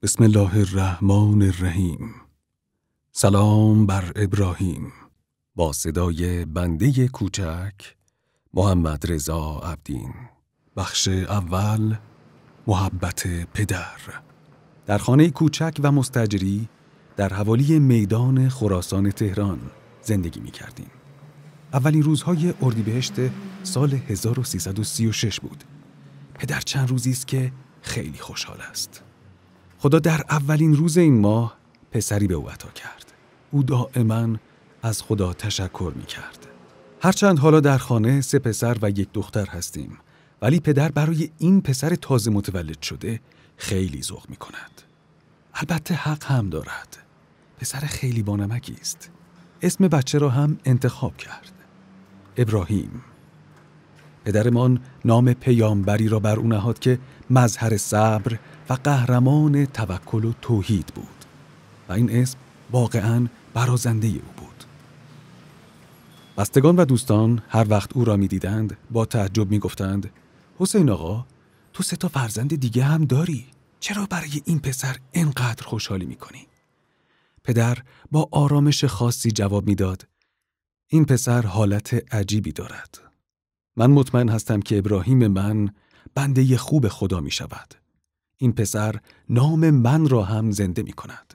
بسم الله الرحمن الرحیم. سلام بر ابراهیم. با صدای بنده کوچک محمد رضا عبدین. بخش اول، محبت پدر. در خانه کوچک و مستاجری در حوالی میدان خراسان تهران زندگی می کردیم. اولین روزهای اردیبهشت سال 1336 بود. پدر چند روزی است که خیلی خوشحال است. خدا در اولین روز این ماه پسری به او عطا کرد. او دائما از خدا تشکر می کرد. هرچند حالا در خانه 3 پسر و 1 دختر هستیم، ولی پدر برای این پسر تازه متولد شده خیلی ذوق می کند. البته حق هم دارد. پسر خیلی بانمکی است. اسم بچه را هم انتخاب کرد. ابراهیم. پدرمان نام پیامبری را بر او نهاد که مظهر صبر و قهرمان توکل و توحید بود و این اسم واقعاً برازنده او بود. بستگان و دوستان هر وقت او را می دیدند با تعجب می گفتند: حسین آقا، تو 3 فرزند دیگه هم داری، چرا برای این پسر اینقدر خوشحالی می کنی؟ پدر با آرامش خاصی جواب می داد: این پسر حالت عجیبی دارد. من مطمئن هستم که ابراهیم من بنده خوب خدا می شود. این پسر نام من را هم زنده می کند.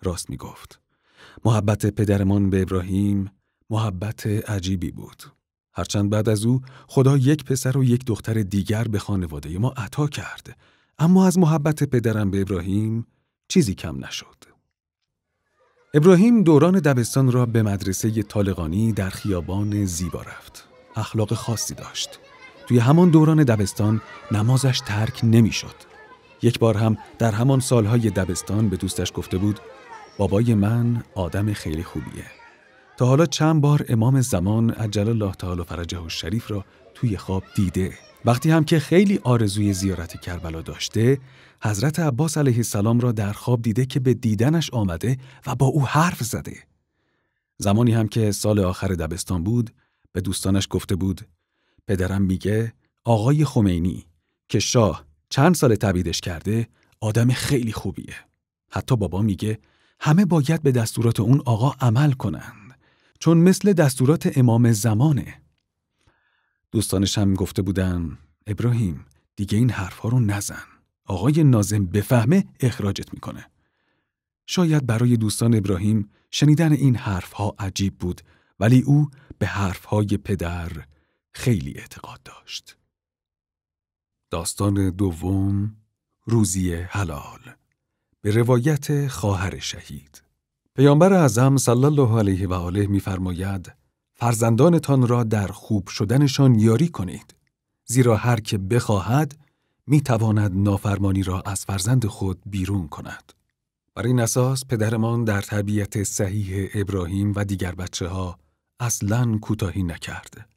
راست می گفت. محبت پدرمان به ابراهیم محبت عجیبی بود. هرچند بعد از او خدا 1 پسر و 1 دختر دیگر به خانواده ما عطا کرد، اما از محبت پدرم به ابراهیم چیزی کم نشد. ابراهیم دوران دبستان را به مدرسه طالقانی در خیابان زیبا رفت. اخلاق خاصی داشت. توی همان دوران دبستان نمازش ترک نمی شد. 1 بار هم در همان سالهای دبستان به دوستش گفته بود: بابای من آدم خیلی خوبیه. تا حالا چند بار امام زمان عجل الله تعالی فرجه الشریف را توی خواب دیده. وقتی هم که خیلی آرزوی زیارت کربلا داشته، حضرت عباس علیه السلام را در خواب دیده که به دیدنش آمده و با او حرف زده. زمانی هم که سال آخر دبستان بود، به دوستانش گفته بود: پدرم میگه آقای خمینی که شاه چند سال تبعیدش کرده آدم خیلی خوبیه. حتی بابا میگه همه باید به دستورات اون آقا عمل کنند، چون مثل دستورات امام زمانه. دوستانش هم گفته بودن: ابراهیم دیگه این حرفا رو نزن، آقای ناظم بفهمه اخراجت میکنه. شاید برای دوستان ابراهیم شنیدن این حرفها عجیب بود، ولی او به حرفهای پدر خیلی اعتقاد داشت. داستان دوم، روزی حلال. به روایت خواهر شهید. پیامبر اعظم صلی الله علیه و آله می‌فرماید: فرزندانتان را در خوب شدنشان یاری کنید، زیرا هر که بخواهد می‌تواند نافرمانی را از فرزند خود بیرون کند. بر این اساس پدرمان در تربیت صحیح ابراهیم و دیگر بچه‌ها اصلاً کوتاهی نکرد.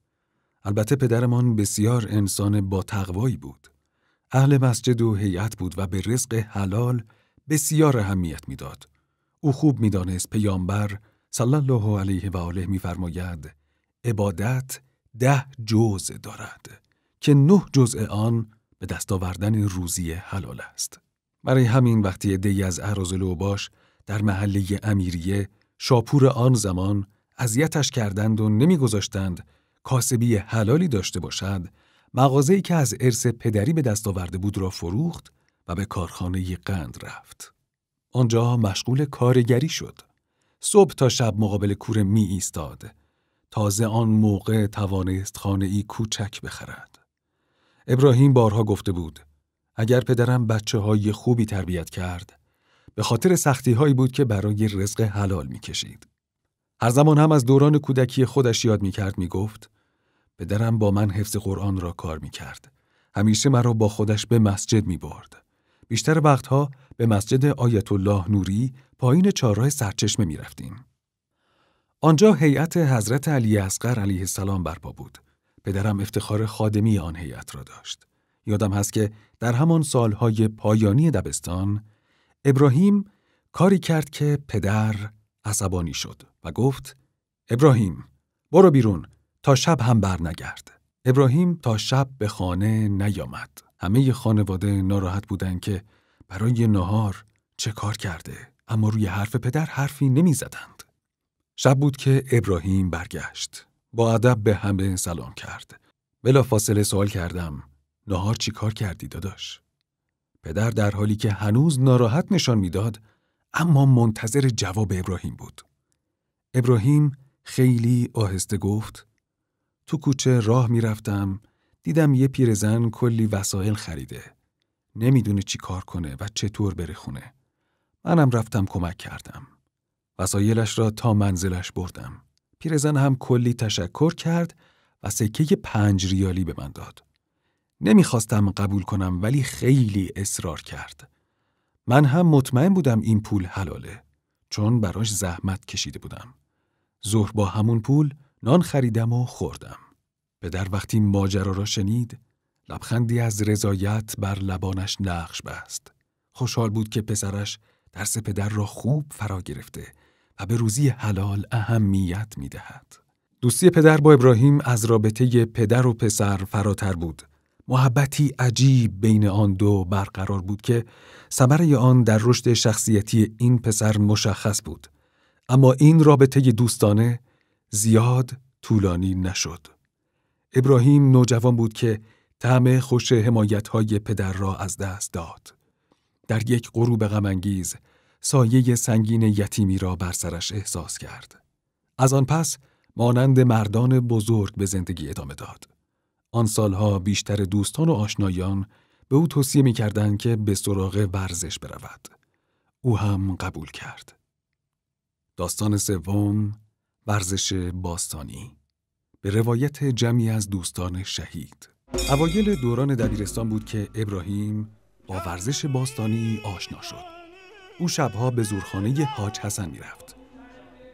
البته پدرمان بسیار انسان با تقوایی بود. اهل مسجد و هیئت بود و به رزق حلال بسیار اهمیت میداد. او خوب میدانست پیامبر صلی الله علیه و آله می‌فرماید: عبادت 10 جزء دارد که 9 جزء آن به دست آوردن روزی حلال است. برای همین وقتی عده‌ای از اراذل اوباش در محله امیریه شاپور آن زمان اذیتش کردند و نمیگذاشتند کاسبی حلالی داشته باشد، مغازه‌ای که از ارث پدری به دست آورده بود را فروخت و به کارخانه قند رفت. آنجا مشغول کارگری شد. صبح تا شب مقابل کوره می ایستاد. تازه آن موقع توانست خانه‌ای کوچک بخرد. ابراهیم بارها گفته بود: اگر پدرم بچه‌های خوبی تربیت کرد، به خاطر سختی‌هایی بود که برای رزق حلال می‌کشید. هر زمان هم از دوران کودکی خودش یاد می‌کرد، می‌گفت: پدرم با من حفظ قرآن را کار می‌کرد. همیشه مرا با خودش به مسجد می‌برد. بیشتر وقتها به مسجد آیت الله نوری پایین چهارراه سرچشمه می‌رفتیم. آنجا هیئت حضرت علی اصغر علیه السلام برپا بود. پدرم افتخار خادمی آن هیئت را داشت. یادم هست که در همان سالهای پایانی دبستان ابراهیم کاری کرد که پدر عصبانی شد و گفت: ابراهیم برو بیرون تا شب هم بر نگرد. ابراهیم تا شب به خانه نیامد. همه خانواده ناراحت بودند که برای نهار چه کار کرده؟ اما روی حرف پدر حرفی نمی زدند. شب بود که ابراهیم برگشت. با ادب به همه سلام کرد. بلافاصله سوال کردم: نهار چی کار کردی داداش؟ پدر در حالی که هنوز ناراحت نشان میداد، اما منتظر جواب ابراهیم بود. ابراهیم خیلی آهسته گفت: تو کوچه راه میرفتم، دیدم یه پیرزن کلی وسایل خریده. نمیدونه چی کار کنه و چطور بره خونه. منم رفتم کمک کردم. وسایلش را تا منزلش بردم. پیرزن هم کلی تشکر کرد و سکه 5 ریالی به من داد. نمیخواستم قبول کنم ولی خیلی اصرار کرد. من هم مطمئن بودم این پول حلاله، چون براش زحمت کشیده بودم. ظهر با همون پول نان خریدم و خوردم. پدر وقتی ماجرا را شنید، لبخندی از رضایت بر لبانش نقش بست. خوشحال بود که پسرش درس پدر را خوب فرا گرفته و به روزی حلال اهمیت می‌دهد. دوستی پدر با ابراهیم از رابطه پدر و پسر فراتر بود. محبتی عجیب بین آن دو برقرار بود که ثمره آن در رشد شخصیتی این پسر مشخص بود. اما این رابطه دوستانه زیاد طولانی نشد. ابراهیم نوجوان بود که طعم خوش حمایت‌های پدر را از دست داد. در یک غروب غم‌انگیز سایه سنگین یتیمی را بر سرش احساس کرد. از آن پس مانند مردان بزرگ به زندگی ادامه داد. آن سالها بیشتر دوستان و آشنایان به او توصیه می‌کردند که به سراغ ورزش برود. او هم قبول کرد. داستان سوم، ورزش باستانی، به روایت جمعی از دوستان شهید. اوایل دوران دبیرستان بود که ابراهیم با ورزش باستانی آشنا شد. او شبها به زورخانه حاج حسن می‌رفت.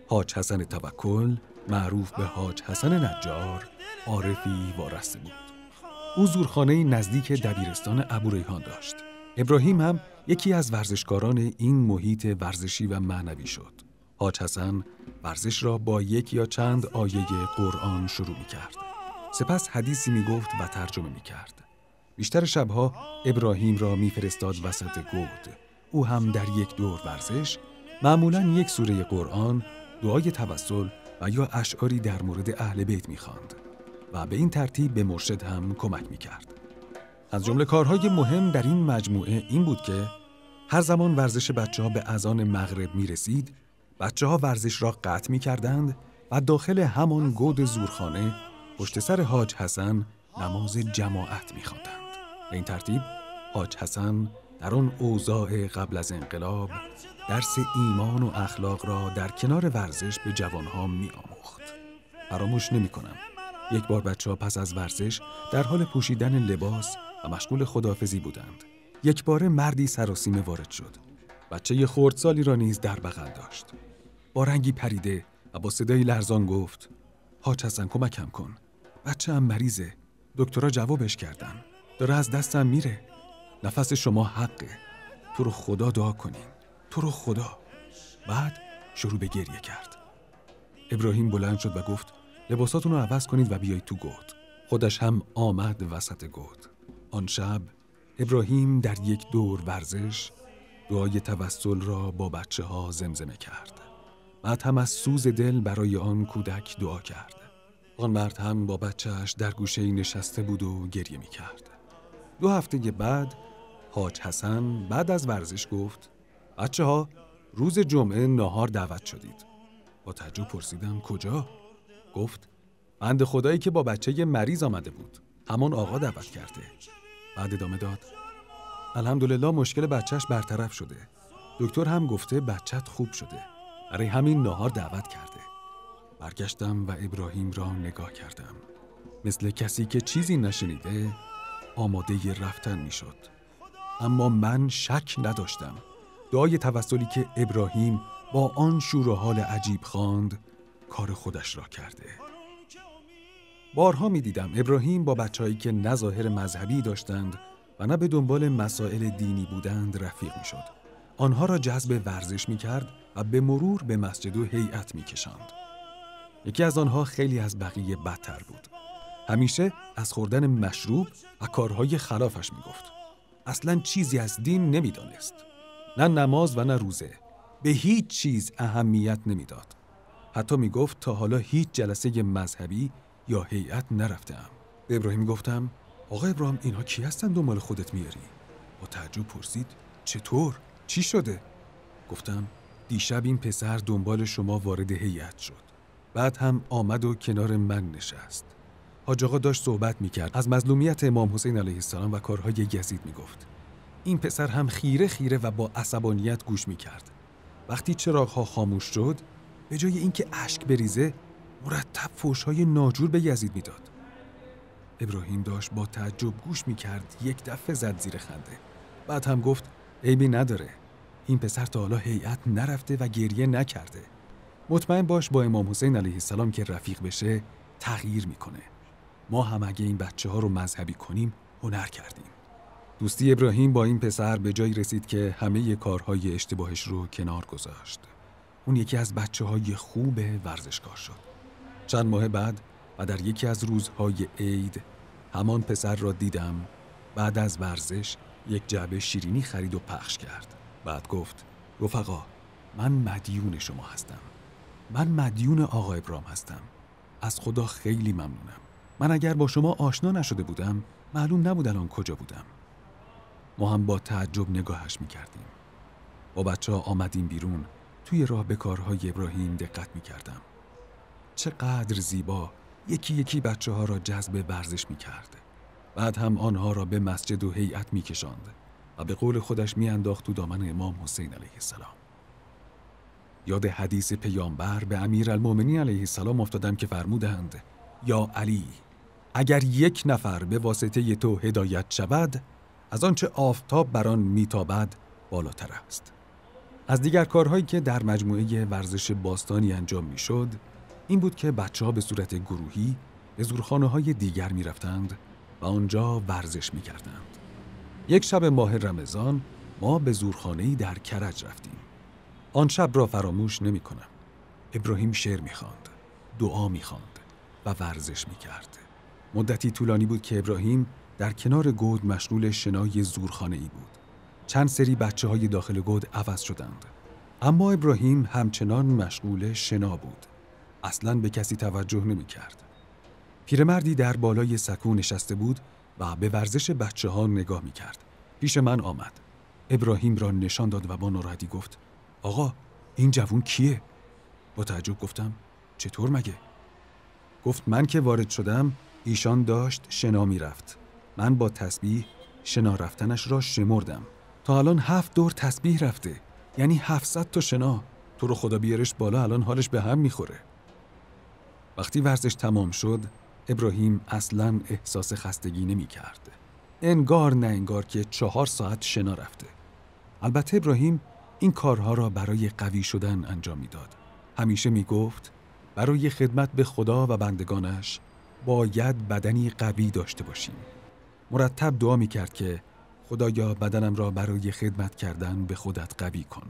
حاج حسن توکل، معروف به حاج حسن نجار، عارفی وارسته بود. او زورخانه‌ای نزدیک دبیرستان ابوریحان داشت. ابراهیم هم یکی از ورزشکاران این محیط ورزشی و معنوی شد. حاج حسن ورزش را با یک یا چند آیه قرآن شروع می‌کرد. سپس حدیثی می‌گفت و ترجمه می‌کرد. بیشتر شبها ابراهیم را می‌فرستاد وسط گود. او هم در یک دور ورزش، معمولاً یک سوره قرآن، دعای توسل و یا اشعاری در مورد اهل بیت می‌خواند و به این ترتیب به مرشد هم کمک می‌کرد. از جمله کارهای مهم در این مجموعه این بود که هر زمان ورزش بچه‌ها به اذان مغرب می‌رسید، بچه‌ها ورزش را قطع می‌کردند و داخل همان گود زورخانه پشت سر حاج حسن نماز جماعت می‌خواندند. به این ترتیب حاج حسن در آن اوضاع قبل از انقلاب درس ایمان و اخلاق را در کنار ورزش به جوانها می‌آموخت. فراموش نمی‌کنم یک بار بچه‌ها پس از ورزش در حال پوشیدن لباس و مشغول خداحافظی بودند. یک بار مردی سراسیمه وارد شد. بچه خردسالی را نیز در بغل داشت. با رنگی پریده و با صدای لرزان گفت: حاج حسن کمکم کن. بچه هم مریضه. دکترها جوابش کردن. داره از دستم میره. نفس شما حقه. تو رو خدا دعا کنین. تو رو خدا. بعد شروع به گریه کرد. ابراهیم بلند شد و گفت: لباساتون رو عوض کنید و بیایید تو گود. خودش هم آمد وسط گود. آن شب ابراهیم در یک دور ورزش دعای توسل را با بچه‌ها زمزمه کرد. بعد هم از سوز دل برای آن کودک دعا کرد. آن مرد هم با بچه‌اش در گوشه‌ای نشسته بود و گریه می‌کرد. 2 هفته بعد حاج حسن بعد از ورزش گفت: بچه‌ها روز جمعه ناهار دعوت شدید. با تعجب پرسیدم: کجا؟ گفت: بند خدایی که با بچه مریض آمده بود. همان آقا دعوت کرده. بعد ادامه داد: الحمدلله مشکل بچهش برطرف شده. دکتر هم گفته بچت خوب شده. برای همین ناهار دعوت کرده. برگشتم و ابراهیم را نگاه کردم. مثل کسی که چیزی نشنیده آماده رفتن میشد. اما من شک نداشتم. دعای توسلی که ابراهیم با آن شور و حال عجیب خواند کار خودش را کرده. بارها می دیدم ابراهیم با بچه‌هایی که نه ظاهر مذهبی داشتند و نه به دنبال مسائل دینی بودند رفیق می شد. آنها را جذب ورزش می کرد و به مرور به مسجد و هیئت می کشاند. یکی از آنها خیلی از بقیه بدتر بود. همیشه از خوردن مشروب و کارهای خلافش می گفت. اصلاً چیزی از دین نمی‌دانست. نه نماز و نه روزه. به هیچ چیز اهمیت نمیداد. حتی میگفت تا حالا هیچ جلسه مذهبی یا هیئت نرفتم. به ابراهیم گفتم آقا ابراهیم اینها کی هستن دنبال خودت میاری؟ با تعجب پرسید چطور؟ چی شده؟ گفتم دیشب این پسر دنبال شما وارد هیئت شد. بعد هم آمد و کنار من نشست. حاج آقا داشت صحبت میکرد از مظلومیت امام حسین علیه السلام و کارهای یزید میگفت. این پسر هم خیره خیره و با عصبانیت گوش میکرد. وقتی چراغ‌ها خاموش شد، به جای اینکه اشک بریزه، مرتب فحش‌های ناجور به یزید میداد. ابراهیم داشت با تعجب گوش میکرد، یک دفعه زد زیر خنده. بعد هم گفت عیبی نداره. این پسر تا حالا هیئت نرفته و گریه نکرده. مطمئن باش با امام حسین علیه السلام که رفیق بشه تغییر میکنه. ما هم اگه این بچه‌ها رو مذهبی کنیم هنر کردیم. دوستی ابراهیم با این پسر به جایی رسید که همه کارهای اشتباهش رو کنار گذاشت. اون یکی از بچه‌های خوب ورزشکار شد. چند ماه بعد و در یکی از روزهای عید همان پسر را دیدم. بعد از ورزش یک جعبه شیرینی خرید و پخش کرد. بعد گفت رفقا من مدیون شما هستم. من مدیون آقا ابراهیم هستم. از خدا خیلی ممنونم. من اگر با شما آشنا نشده بودم معلوم نبود الان کجا بودم. ما هم با تعجب نگاهش می‌کردیم. با بچه‌ها آمدیم بیرون. توی راه به کارهای ابراهیم دقت می‌کردم. چقدر زیبا یکی یکی بچه‌ها را جذب ورزش می‌کرد. بعد هم آنها را به مسجد و هیئت می‌کشاند و به قول خودش می‌انداخت تو دامن امام حسین علیه السلام. یاد حدیث پیامبر به امیرالمومنین علیه السلام افتادم که فرمودند یا علی اگر یک نفر به واسطه تو هدایت شود از آنچه آفتاب بر آن میتابد بالاتر است. از دیگر کارهایی که در مجموعه ورزش باستانی انجام میشد این بود که بچه‌ها به صورت گروهی به زورخانه‌های دیگر میرفتند و آنجا ورزش میکردند. یک شب ماه رمضان ما به زورخانه‌ای در کرج رفتیم. آن شب را فراموش نمی‌کنم. ابراهیم شعر می‌خواند، دعا می‌خواند و ورزش می‌کرد. مدتی طولانی بود که ابراهیم در کنار گود مشغول شنای زورخانه‌ای بود. چند سری بچه‌های داخل گود عوض شدند. اما ابراهیم همچنان مشغول شنا بود. اصلاً به کسی توجه نمی‌کرد. پیرمردی در بالای سکو نشسته بود و به ورزش بچه‌ها نگاه می‌کرد. پیش من آمد. ابراهیم را نشان داد و با ناراحتی گفت آقا این جوون کیه؟ با تعجب گفتم چطور مگه؟ گفت من که وارد شدم ایشان داشت شنا می رفت. من با تسبیح شنا رفتنش را شمردم. تا الان 7 دور تسبیح رفته. یعنی 700 تا شنا. تو رو خدا بیارش بالا الان حالش به هم میخوره. وقتی ورزش تمام شد ابراهیم اصلاً احساس خستگی نمی کرد. انگار نه انگار که 4 ساعت شنا رفته. البته ابراهیم این کارها را برای قوی شدن انجام میداد. همیشه میگفت برای خدمت به خدا و بندگانش باید بدنی قوی داشته باشیم. مرتب دعا میکرد که خدایا بدنم را برای خدمت کردن به خودت قوی کن.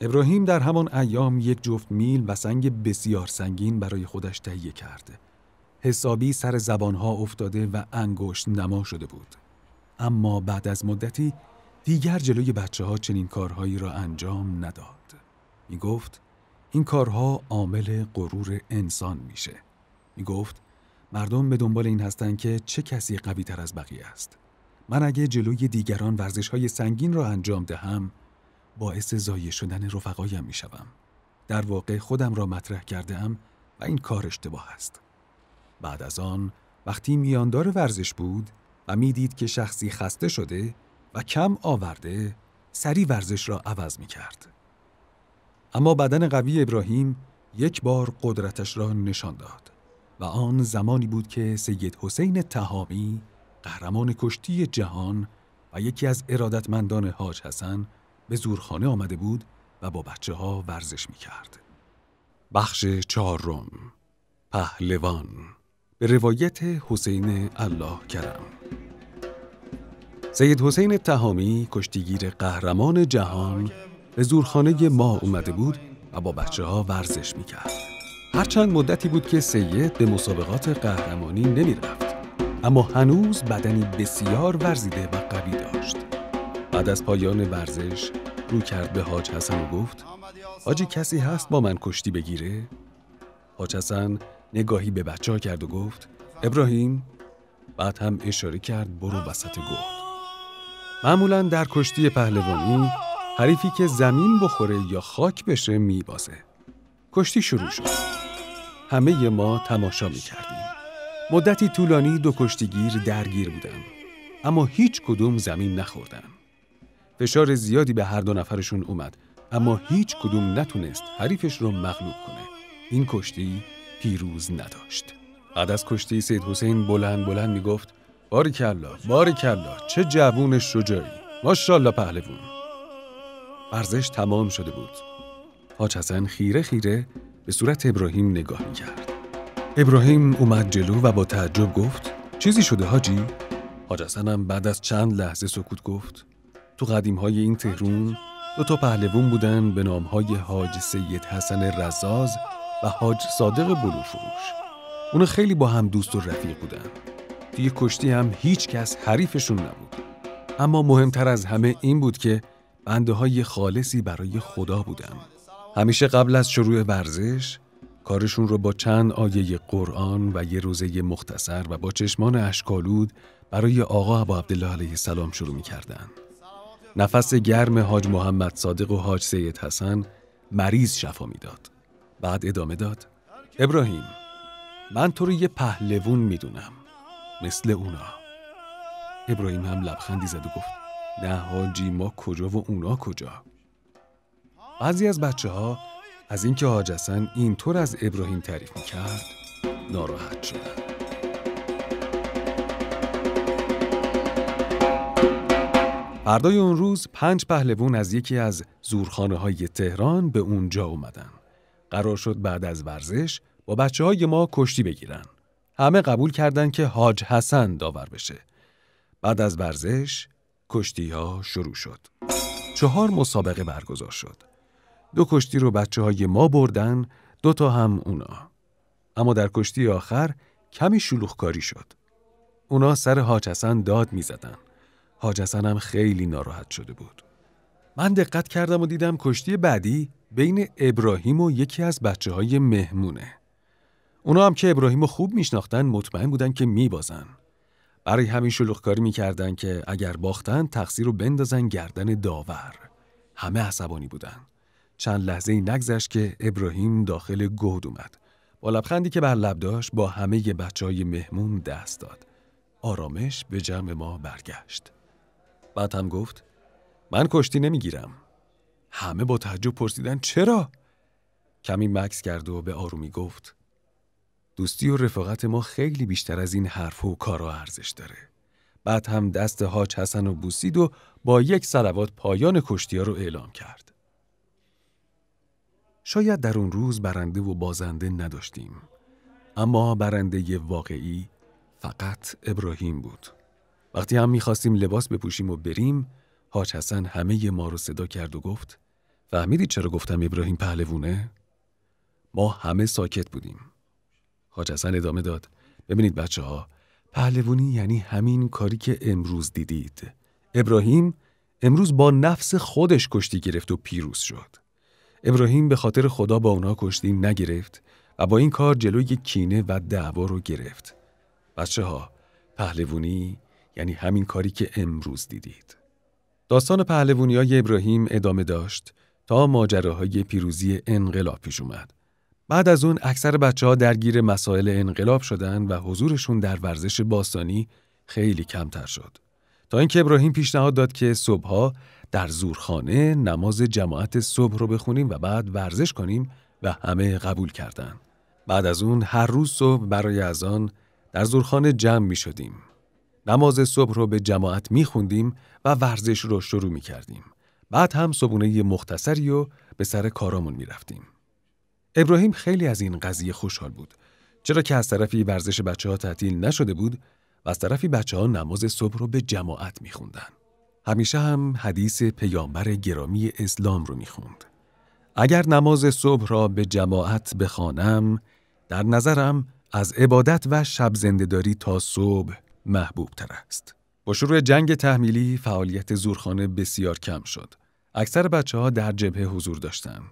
ابراهیم در همان ایام یک جفت میل و سنگ بسیار سنگین برای خودش تهیه کرد. حسابی سر زبانها افتاده و انگشت نما شده بود. اما بعد از مدتی دیگر جلوی بچه‌ها چنین کارهایی را انجام نداد. می گفت این کارها عامل غرور انسان میشه. می گفت مردم به دنبال این هستن که چه کسی قوی تر از بقیه است. من اگه جلوی دیگران ورزش‌های سنگین را انجام دهم باعث ضایع شدن رفقایم می شوم. در واقع خودم را مطرح کردم و این کار اشتباه است. بعد از آن وقتی میاندار ورزش بود و می دید که شخصی خسته شده و کم آورده سری ورزش را عوض می کرد. اما بدن قوی ابراهیم یک بار قدرتش را نشان داد و آن زمانی بود که سید حسین تهامی قهرمان کشتی جهان و یکی از ارادتمندان حاج حسن به زورخانه آمده بود و با بچه‌ها ورزش می کرد. بخش 4 پهلوان به روایت حسین الله کرم. سید حسین تهامی کشتیگیر قهرمان جهان به زورخانه ما اومده بود و با بچه‌ها ورزش می‌کرد. هرچند مدتی بود که سید به مسابقات قهرمانی نمی‌رفت. اما هنوز بدنی بسیار ورزیده و قوی داشت. بعد از پایان ورزش رو کرد به حاج حسن و گفت: حاجی کسی هست با من کشتی بگیره؟ حاج حسن نگاهی به بچه‌ها کرد و گفت: ابراهیم. بعد هم اشاره کرد برو وسط گرد. معمولاً در کشتی پهلوانی حریفی که زمین بخوره یا خاک بشه میبازه. کشتی شروع شد. همه ما تماشا میکردیم. مدتی طولانی دو کشتیگیر درگیر بودن، اما هیچ کدوم زمین نخوردن. فشار زیادی به هر دو نفرشون اومد، اما هیچ کدوم نتونست حریفش رو مغلوب کنه. این کشتی پیروز نداشت. بعد از کشتی سید حسین بلند میگفت: باریکلا، چه جوون شجاعی، ماشاءالله پهلوون. ورزش تمام شده بود. حاج حسن خیره به صورت ابراهیم نگاه میکرد. ابراهیم اومد جلو و با تعجب گفت: چیزی شده حاجی؟ حاج حسن هم بعد از چند لحظه سکوت گفت: تو قدیم‌های این تهرون 2 پهلوون بودن به نام‌های حاج سید حسن رزاز و حاج صادق بلورفروش. اونا خیلی با هم دوست و رفیق بودن. توی کشتی هم هیچ کس حریفشون نبود. اما مهمتر از همه این بود که بنده‌های خالصی برای خدا بودن. همیشه قبل از شروع ورزش کارشون رو با چند آیه قرآن و یه روزه مختصر و با چشمان اشک‌آلود برای آقا ابا عبدالله علیه السلام شروع می‌کردن. نفس گرم حاج محمد صادق و حاج سید حسن مریض شفا میداد. بعد ادامه داد: ابراهیم، من تو رو یه پهلوون میدونم، مثل اونا. ابراهیم هم لبخندی زد و گفت: نه حاجی، ما کجا و اونا کجا؟ بعضی از بچه‌ها از اینکه حاج حسن اینطور از ابراهیم تعریف میکرد ناراحت شدن. فردای اون روز 5 پهلوون از یکی از زورخانه‌های تهران به اونجا اومدن. قرار شد بعد از ورزش با بچه‌های ما کشتی بگیرن. همه قبول کردن که حاج حسن داور بشه. بعد از ورزش کشتی‌ها شروع شد. 4 مسابقه برگزار شد. 2 کشتی رو بچه‌های ما بردن، 2 تا هم اونا. اما در کشتی آخر کمی شلوغکاری شد. اونا سر حاج حسن داد می‌زدن. حاج حسن هم خیلی ناراحت شده بود. من دقت کردم و دیدم کشتی بعدی بین ابراهیم و یکی از بچه‌های مهمونه. اونا هم که ابراهیم رو خوب میشناختن مطمئن بودن که میبازن. برای همین شلوغکاری میکردن که اگر باختن تقصیر رو بندازن گردن داور. همه عصبانی بودن. چند لحظه‌ای نگذشت که ابراهیم داخل گود اومد. با لبخندی که بر لب داشت با همه بچه‌های مهمون دست داد. آرامش به جمع ما برگشت. بعد هم گفت: من کشتی نمیگیرم. همه با تعجب پرسیدن چرا؟ کمی مکث کرد و به آرومی گفت: دوستی و رفاقت ما خیلی بیشتر از این حرف و کارا ارزش داره. بعد هم دست حاج حسن رو بوسید و با یک صلوات پایان کشتی‌ها رو اعلام کرد. شاید در اون روز برنده و بازنده نداشتیم، اما برنده واقعی فقط ابراهیم بود. وقتی هم می‌خواستیم لباس بپوشیم و بریم، حاج حسن همه ما رو صدا کرد و گفت: فهمیدید چرا گفتم ابراهیم پهلوونه؟ ما همه ساکت بودیم. حاج حسن ادامه داد: ببینید بچه‌ها، پهلوانی یعنی همین کاری که امروز دیدید. ابراهیم امروز با نفس خودش کشتی گرفت و پیروز شد. ابراهیم به خاطر خدا با اونا کشتی نگرفت و با این کار جلوی کینه و دعوا رو گرفت. بچه‌ها، پهلوانی یعنی همین کاری که امروز دیدید. داستان پهلوانی‌های ابراهیم ادامه داشت تا ماجراهای پیروزی انقلاب پیش اومد. بعد از اون اکثر بچه‌ها درگیر مسائل انقلاب شدن و حضورشون در ورزش باستانی خیلی کمتر شد. تا اینکه ابراهیم پیشنهاد داد که صبحها در زورخانه نماز جماعت صبح رو بخونیم و بعد ورزش کنیم و همه قبول کردن. بعد از اون هر روز صبح برای اذان در زورخانه جمع می شدیم. نماز صبح رو به جماعت می خوندیم و ورزش رو شروع می کردیم. بعد هم صبحونه مختصری و به سر کارامون می رفتیم. ابراهیم خیلی از این قضیه خوشحال بود، چرا که از طرفی ورزش بچه‌ها تعطیل نشده بود و از طرفی بچه‌ها نماز صبح رو به جماعت می‌خوندن. همیشه هم حدیث پیامبر گرامی اسلام رو می‌خوند: اگر نماز صبح را به جماعت بخوانم، در نظرم از عبادت و شب زنده‌داری تا صبح محبوب تر است. با شروع جنگ تحمیلی فعالیت زورخانه بسیار کم شد. اکثر بچه‌ها در جبهه حضور داشتند.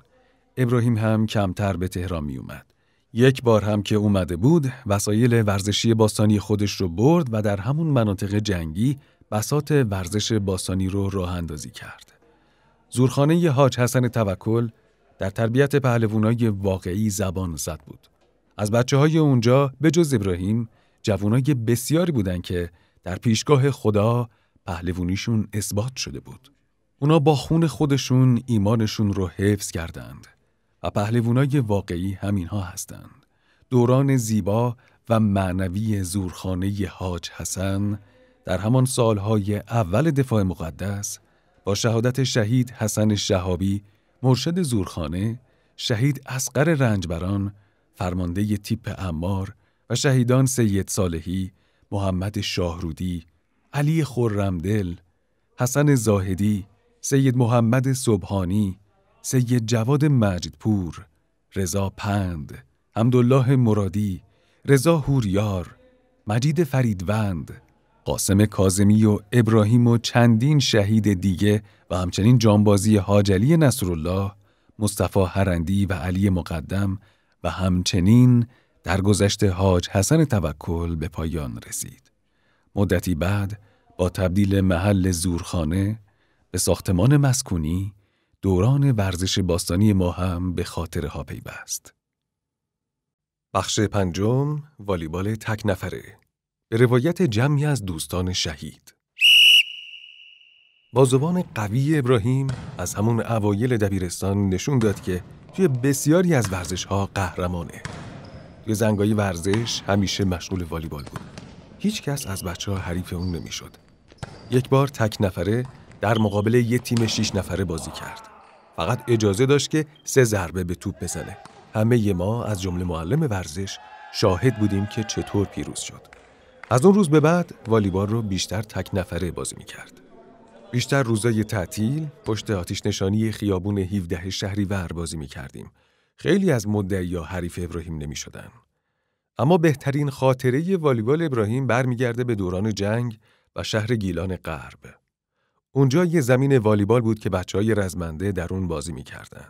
ابراهیم هم کمتر به تهران می اومد. یک بار هم که اومده بود، وسایل ورزشی باستانی خودش رو برد و در همون مناطق جنگی بساط ورزش باستانی رو راه اندازی کرد. زورخانه حاج حسن توکل در تربیت پهلوانای واقعی زبان زد بود. از بچه‌های اونجا به جز ابراهیم، جوانای بسیاری بودن که در پیشگاه خدا پهلوانیشون اثبات شده بود. اونا با خون خودشون ایمانشون رو حفظ کردند و پهلوانای واقعی همینها هستند. دوران زیبا و معنوی زورخانه حاج حسن در همان سالهای اول دفاع مقدس با شهادت شهید حسن شهابی، مرشد زورخانه، شهید اصغر رنجبران، فرمانده تیپ عمار و شهیدان سید صالحی، محمد شاهرودی، علی خرمدل، حسن زاهدی، سید محمد سبحانی، سید جواد مجدپور، رضا پند، حمدالله مرادی، رضا هوریار، مجید فریدوند، قاسم کاظمی و ابراهیم و چندین شهید دیگه و همچنین جانبازی حاج علی نصرالله، مصطفی هرندی و علی مقدم و همچنین درگذشت حاج حسن توکل به پایان رسید. مدتی بعد با تبدیل محل زورخانه به ساختمان مسکونی، دوران ورزش باستانی ما هم به خاطره ها پیوست. بخش پنجم، والیبال تک نفره، به روایت جمعی از دوستان شهید. بازوان قوی ابراهیم از همون اوایل دبیرستان نشون داد که توی بسیاری از ورزش‌ها قهرمانه. توی زنگای ورزش همیشه مشغول والیبال بود. هیچ کس از بچه‌ها حریف اون نمی‌شد. یک بار تک نفره در مقابل یه تیم 6 نفره بازی کرد. فقط اجازه داشت که 3 ضربه به توپ بزنه. همه ما از جمله معلم ورزش شاهد بودیم که چطور پیروز شد. از اون روز به بعد والیبال رو بیشتر تک نفره بازی می‌کرد. بیشتر روزای تعطیل پشت آتش نشانی خیابون 17 شهریور بازی می‌کردیم. خیلی از مدعی‌ها حریف ابراهیم نمی‌شدن. اما بهترین خاطره والیبال ابراهیم برمیگرده به دوران جنگ و شهر گیلان غرب. اونجا یه زمین والیبال بود که بچه‌های رزمنده در اون بازی می‌کردن.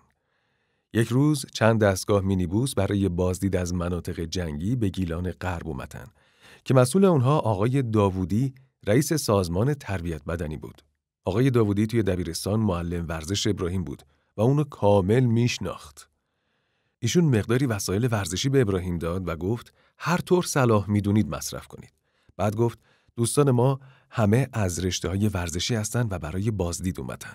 یک روز چند دستگاه مینیبوس برای بازدید از مناطق جنگی به گیلان غرب اومدن که مسئول اونها آقای داوودی، رئیس سازمان تربیت بدنی بود. آقای داوودی توی دبیرستان معلم ورزش ابراهیم بود و اونو کامل میشناخت. ایشون مقداری وسایل ورزشی به ابراهیم داد و گفت هر طور صلاح میدونید مصرف کنید. بعد گفت دوستان ما همه از رشته‌های ورزشی هستن و برای بازدید اومدن.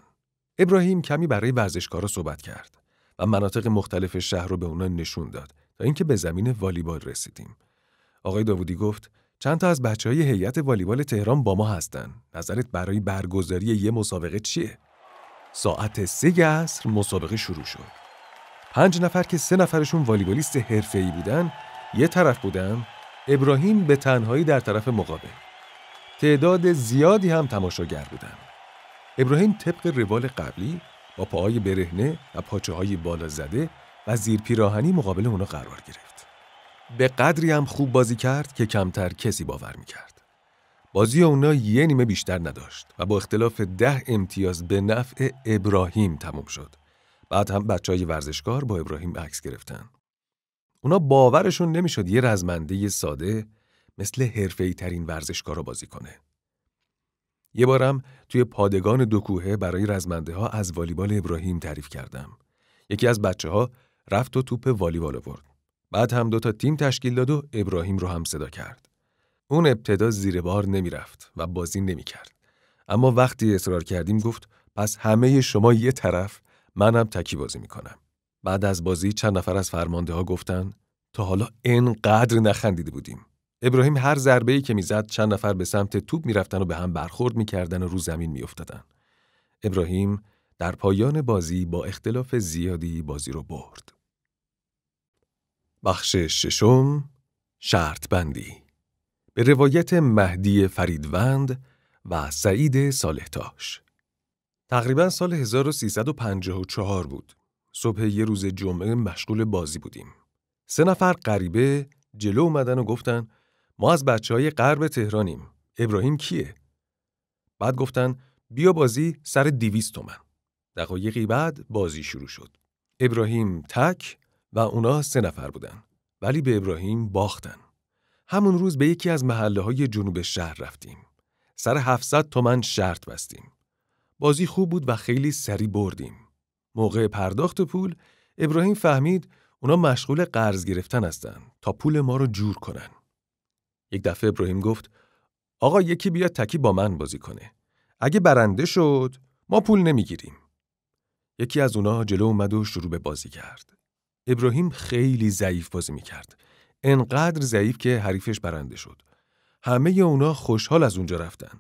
ابراهیم کمی برای ورزشکارا صحبت کرد و مناطق مختلف شهر رو به اونا نشون داد تا اینکه به زمین والیبال رسیدیم. آقای داوودی گفت چند تا از بچه‌های هیئت والیبال تهران با ما هستن. نظرت برای برگزاری یه مسابقه چیه؟ ساعت 3 عصر مسابقه شروع شد. 5 نفر که 3 نفرشون والیبالیست حرفه‌ای بودن، یه طرف بودن، ابراهیم به تنهایی در طرف مقابل. تعداد زیادی هم تماشاگر بودن. ابراهیم طبق روال قبلی با پاهای برهنه و پاچه‌های بالا زده و زیر پیراهنی مقابل اونا قرار گرفت. به قدری هم خوب بازی کرد که کمتر کسی باور می‌کرد. بازی اونا یه نیمه بیشتر نداشت و با اختلاف 10 امتیاز به نفع ابراهیم تموم شد. بعد هم بچه‌های ورزشکار با ابراهیم عکس گرفتن. اونا باورشون نمیشد یه رزمنده ساده مثل حرفه‌ای ترین ورزشکارا بازی کنه. یه بارم توی پادگان 2 کوهه برای رزمنده ها از والیبال ابراهیم تعریف کردم. یکی از بچه‌ها رفت و توپ والیبال آورد. بعد هم 2 تا تیم تشکیل داد و ابراهیم رو هم صدا کرد. اون ابتدا زیر بار نمیرفت و بازی نمیکرد. اما وقتی اصرار کردیم گفت پس همه شما یه طرف، منم تکی بازی میکنم. بعد از بازی چند نفر از فرمانده ها گفتن تا حالا اینقدر نخندیده بودیم. ابراهیم هر ضربه‌ای که میزد چند نفر به سمت توپ میرفتن و به هم برخورد میکردن و رو زمین میافتادن. ابراهیم در پایان بازی با اختلاف زیادی بازی رو برد. بخش ششم، شرط بندی، به روایت مهدی فریدوند و سعید صالحتاش. تقریباً سال 1354 بود. صبح یه روز جمعه مشغول بازی بودیم. 3 نفر غریبه جلو اومدن و گفتن ما از بچه‌های غرب تهرانیم. ابراهیم کیه؟ بعد گفتن بیا بازی سر 200 تومن. دقایقی بعد بازی شروع شد. ابراهیم تک و اونا 3 نفر بودن. ولی به ابراهیم باختن. همون روز به یکی از محله‌های جنوب شهر رفتیم. سر 700 تومن شرط بستیم. بازی خوب بود و خیلی سریع بردیم. موقع پرداخت پول، ابراهیم فهمید اونا مشغول قرض گرفتن هستن تا پول ما رو جور کنن. یک دفعه ابراهیم گفت آقا یکی بیاد تکی با من بازی کنه. اگه برنده شد، ما پول نمیگیریم. یکی از اونا جلو اومد و شروع به بازی کرد. ابراهیم خیلی ضعیف بازی میکرد. انقدر ضعیف که حریفش برنده شد. همه اونا خوشحال از اونجا رفتن.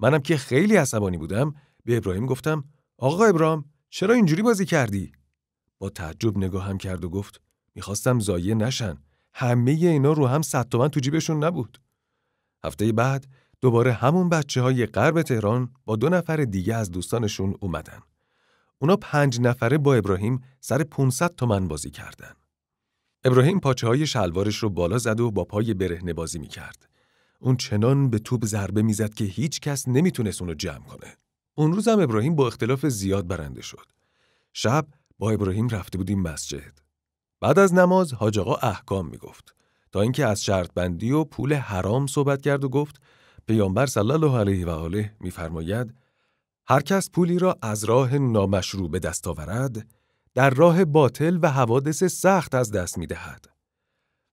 منم که خیلی عصبانی بودم، به ابراهیم گفتم آقا ابراهیم چرا اینجوری بازی کردی؟ با تعجب نگاهم کرد و گفت میخواستم ضایع نشن. همه اینا رو هم 100 تومن تو جیبشون نبود. هفته بعد دوباره همون بچه‌های غرب تهران با 2 نفر دیگه از دوستانشون اومدن. اونا 5 نفره با ابراهیم سر 500 تومن بازی کردن. ابراهیم پاچه‌های شلوارش رو بالا زد و با پای برهنه بازی می‌کرد. اون چنان به توپ ضربه می‌زد که هیچ کس نمیتونست اونو جمع کنه. اون روز هم ابراهیم با اختلاف زیاد برنده شد. شب با ابراهیم رفته بودیم مسجد. بعد از نماز حاج آقا احکام میگفت تا اینکه از شرط بندی و پول حرام صحبت کرد و گفت پیامبر صلی الله علیه و آله می‌فرماید هر کس پولی را از راه نامشروع به دست آورد در راه باطل و حوادث سخت از دست می‌دهد.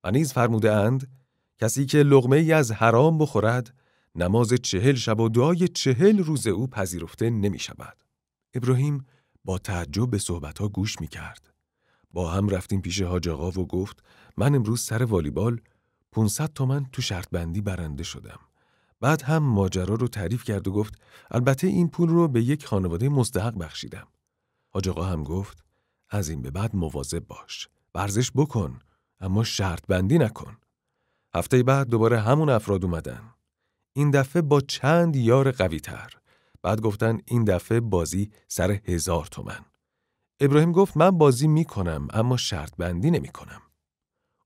و نیز فرموده اند کسی که لقمه ای از حرام بخورد نماز 40 شب و دعای 40 روز او پذیرفته نمی شود. ابراهیم با تعجب به صحبت‌ها گوش می‌کرد. با هم رفتیم پیش حاج آقا و گفت من امروز سر والیبال 500 تومن تو شرط بندی برنده شدم. بعد هم ماجرا رو تعریف کرد و گفت البته این پول رو به یک خانواده مستحق بخشیدم. حاج آقا هم گفت از این به بعد مواظب باش. ورزش بکن اما شرط بندی نکن. هفته بعد دوباره همون افراد اومدن. این دفعه با چند یار قوی تر. بعد گفتن این دفعه بازی سر 1000 تومن. ابراهیم گفت من بازی میکنم اما شرط بندی نمیکنم.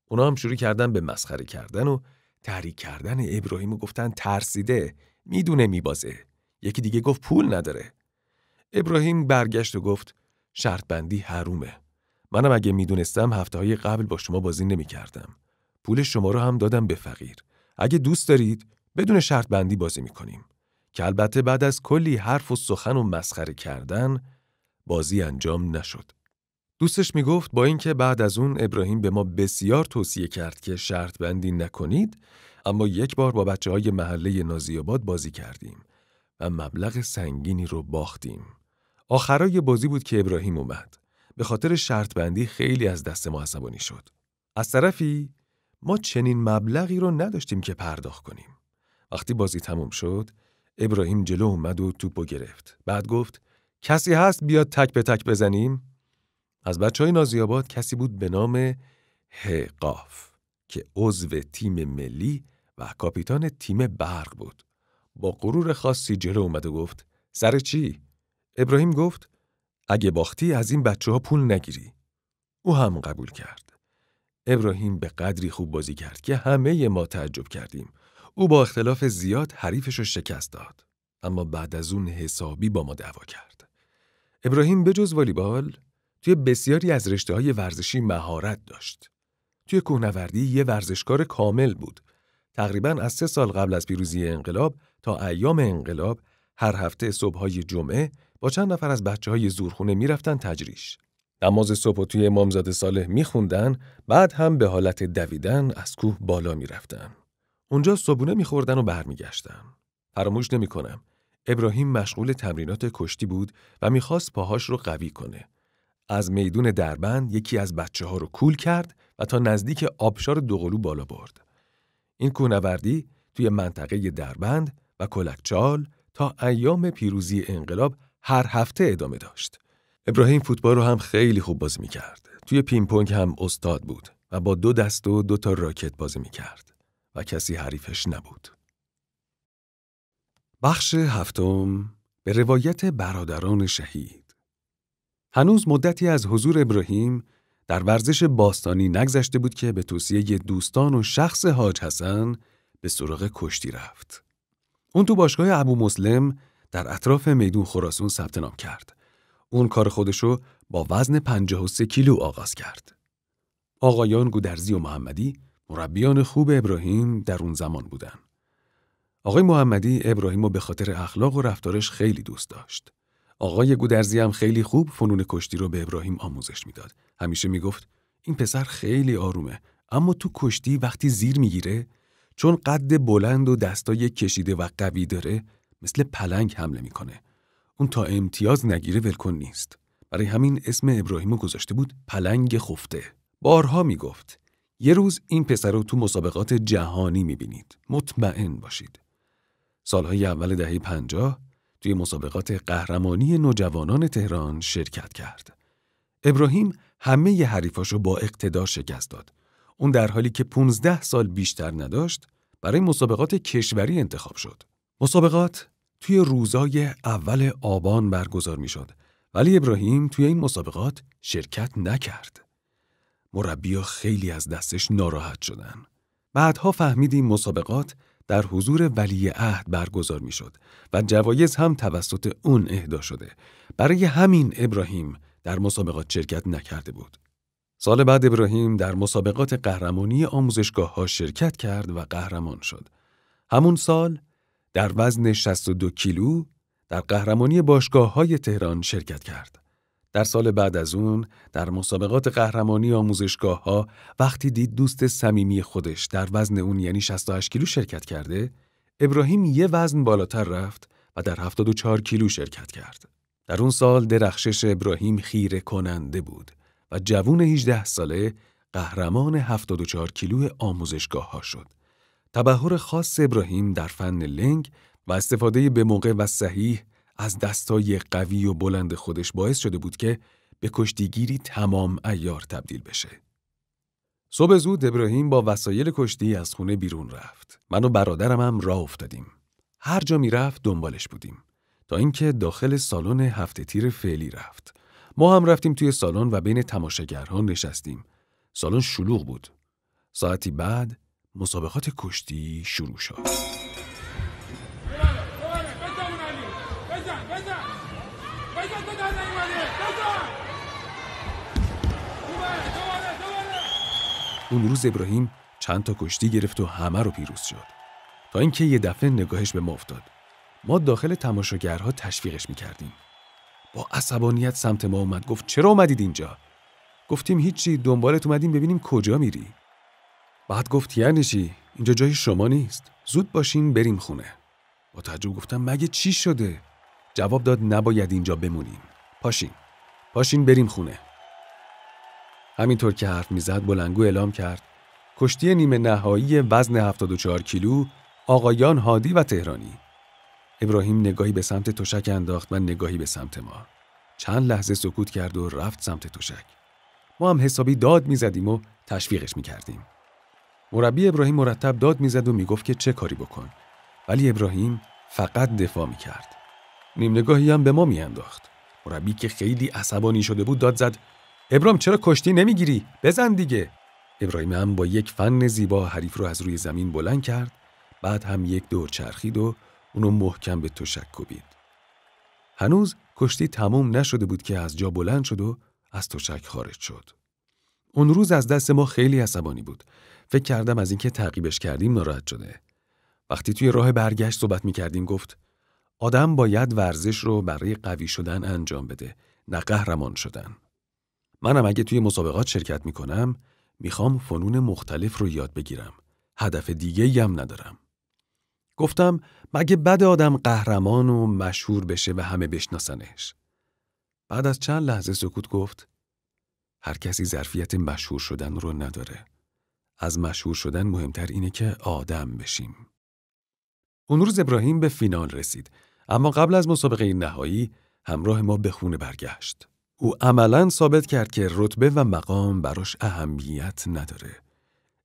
اونا هم شروع کردن به مسخره کردن و تحریک کردن ابراهیم و گفتن ترسیده، میدونه میبازه. یکی دیگه گفت پول نداره. ابراهیم برگشت و گفت شرط بندی حرومه. منم اگه میدونستم هفته‌های قبل با شما بازی نمیکردم. پول شما رو هم دادم به فقیر. اگه دوست دارید بدون شرط بندی بازی میکنیم. که البته بعد از کلی حرف و سخن و مسخره کردن بازی انجام نشد. دوستش میگفت با اینکه بعد از اون ابراهیم به ما بسیار توصیه کرد که شرط بندی نکنید، اما یک بار با بچه‌های محله نازی‌آباد بازی کردیم و مبلغ سنگینی رو باختیم. آخرای بازی بود که ابراهیم اومد. به خاطر شرط بندی خیلی از دست ما عصبانی شد. از طرفی ما چنین مبلغی رو نداشتیم که پرداخت کنیم. وقتی بازی تموم شد، ابراهیم جلو اومد و توپو گرفت. بعد گفت کسی هست بیاد تک به تک بزنیم؟ از بچه‌های نازی‌آباد کسی بود به نام هقاف که عضو تیم ملی و کاپیتان تیم برق بود. با غرور خاصی جلو اومد و گفت سر چی؟ ابراهیم گفت اگه باختی از این بچه‌ها پول نگیری. او هم قبول کرد. ابراهیم به قدری خوب بازی کرد که همه ما تعجب کردیم. او با اختلاف زیاد حریفش رو شکست داد. اما بعد از اون حسابی با ما دعوا کرد. ابراهیم بجز والیبال توی بسیاری از رشته‌های ورزشی مهارت داشت. توی کوهنوردی یه ورزشکار کامل بود. تقریباً از 3 سال قبل از پیروزی انقلاب تا ایام انقلاب هر هفته صبح‌های جمعه با چند نفر از بچه‌های زورخونه میرفتن تجریش. نماز صبح توی امامزاده صالح میخوندن، بعد هم به حالت دویدن از کوه بالا میرفتن. اونجا صبحونه میخوردن و برمیگشتن. فراموش نمی‌کنم. ابراهیم مشغول تمرینات کشتی بود و میخواست پاهاش رو قوی کنه. از میدون دربند یکی از بچه‌ها رو کول کرد و تا نزدیک آبشار دوقلو بالا برد. این کوهنوردی توی منطقه دربند و کلکچال تا ایام پیروزی انقلاب هر هفته ادامه داشت. ابراهیم فوتبال رو هم خیلی خوب بازی می‌کرد. توی پینگ پونگ هم استاد بود و با 2 دست و 2 تا راکت بازی می‌کرد و کسی حریفش نبود. بخش هفتم، به روایت برادران شهید. هنوز مدتی از حضور ابراهیم در ورزش باستانی نگذشته بود که به توصیه دوستان و شخص حاج حسن به سراغ کشتی رفت. اون تو باشگاه ابو مسلم در اطراف میدون خراسان ثبت نام کرد. اون کار خودشو با وزن 53 کیلو آغاز کرد. آقایان گودرزی و محمدی مربیان خوب ابراهیم در اون زمان بودن. آقای محمدی ابراهیمو به خاطر اخلاق و رفتارش خیلی دوست داشت. آقای گودرزی هم خیلی خوب فنون کشتی رو به ابراهیم آموزش میداد. همیشه میگفت این پسر خیلی آرومه، اما تو کشتی وقتی زیر میگیره، چون قد بلند و دستای کشیده و قوی داره، مثل پلنگ حمله میکنه. اون تا امتیاز نگیره ولکن نیست. برای همین اسم ابراهیمو گذاشته بود پلنگ خفته. بارها میگفت یه روز این پسر رو تو مسابقات جهانی میبینید. مطمئن باشید. سالهای اول دهه 50 توی مسابقات قهرمانی نوجوانان تهران شرکت کرد. ابراهیم همه ی حریفاشو با اقتدار شکست داد. اون در حالی که 15 سال بیشتر نداشت، برای مسابقات کشوری انتخاب شد. مسابقات توی روزای اول آبان برگزار می شد، ولی ابراهیم توی این مسابقات شرکت نکرد. مربی‌ها خیلی از دستش ناراحت شدن. بعدها فهمیدیم مسابقات در حضور ولیعهد برگزار می شد و جوایز هم توسط اون اهدا شده. برای همین ابراهیم در مسابقات شرکت نکرده بود. سال بعد ابراهیم در مسابقات قهرمانی آموزشگاه‌ها شرکت کرد و قهرمان شد. همون سال در وزن 62 کیلو در قهرمانی باشگاه‌های تهران شرکت کرد. در سال بعد از اون در مسابقات قهرمانی آموزشگاه‌ها وقتی دید دوست صمیمی خودش در وزن اون یعنی 68 کیلو شرکت کرده، ابراهیم یه وزن بالاتر رفت و در 74 کیلو شرکت کرد. در اون سال درخشش ابراهیم خیره کننده بود و جوون 18 ساله قهرمان 74 کیلو آموزشگاه‌ها شد. تبحر خاص ابراهیم در فن لنگ و استفاده به موقع و صحیح از دستای قوی و بلند خودش باعث شده بود که به کشتیگیری تمام عیار تبدیل بشه. صبح زود ابراهیم با وسایل کشتی از خونه بیرون رفت. من و برادرم هم راه افتادیم. هر جا می رفت دنبالش بودیم. تا اینکه داخل سالن هفته تیر فعلی رفت. ما هم رفتیم توی سالن و بین تماشاگرها نشستیم. سالن شلوغ بود. ساعتی بعد مسابقات کشتی شروع شد. اون روز ابراهیم چند تا کشتی گرفت و همه رو پیروز شد. تا اینکه یه دفعه نگاهش به ما افتاد. ما داخل تماشاگرها تشویقش می‌کردیم. با عصبانیت سمت ما اومد، گفت چرا اومدید اینجا؟ گفتیم هیچی، دنبالت اومدیم ببینیم کجا میری. بعد گفت یعنی چی؟ اینجا جای شما نیست. زود باشین بریم خونه. با تعجب گفتم مگه چی شده؟ جواب داد نباید اینجا بمونیم. پاشین بریم خونه. همینطور که حرف میزد بلندگو اعلام کرد کشتی نیمه نهایی وزن 74 کیلو آقایان هادی و تهرانی. ابراهیم نگاهی به سمت تشک انداخت و نگاهی به سمت ما. چند لحظه سکوت کرد و رفت سمت تشک. ما هم حسابی داد میزدیم و تشویقش میکردیم. مربی ابراهیم مرتب داد میزد و میگفت که چه کاری بکن. ولی ابراهیم فقط دفاع میکرد. نیم نگاهی هم به ما میانداخت. مربی که خیلی عصبانی شده بود داد زد ابراهیم چرا کشتی نمیگیری؟ بزن دیگه. ابراهیم هم با یک فن زیبا حریف رو از روی زمین بلند کرد. بعد هم یک دور چرخید و اونو محکم به تشک کوبید. هنوز کشتی تموم نشده بود که از جا بلند شد و از تشک خارج شد. اون روز از دست ما خیلی عصبانی بود. فکر کردم از اینکه تعقیبش کردیم ناراحت شده. وقتی توی راه برگشت صحبت می‌کردیم گفت آدم باید ورزش رو برای قوی شدن انجام بده، نه قهرمان شدن. منم اگه توی مسابقات شرکت می‌کنم، می‌خوام فنون مختلف رو یاد بگیرم. هدف دیگه‌ای هم ندارم. گفتم مگه بد آدم قهرمان و مشهور بشه و همه بشناسنش. بعد از چند لحظه سکوت گفت هر کسی ظرفیت مشهور شدن رو نداره. از مشهور شدن مهمتر اینه که آدم بشیم. اون روز ابراهیم به فینال رسید، اما قبل از مسابقه نهایی همراه ما به خونه برگشت. او عملاً ثابت کرد که رتبه و مقام براش اهمیت نداره.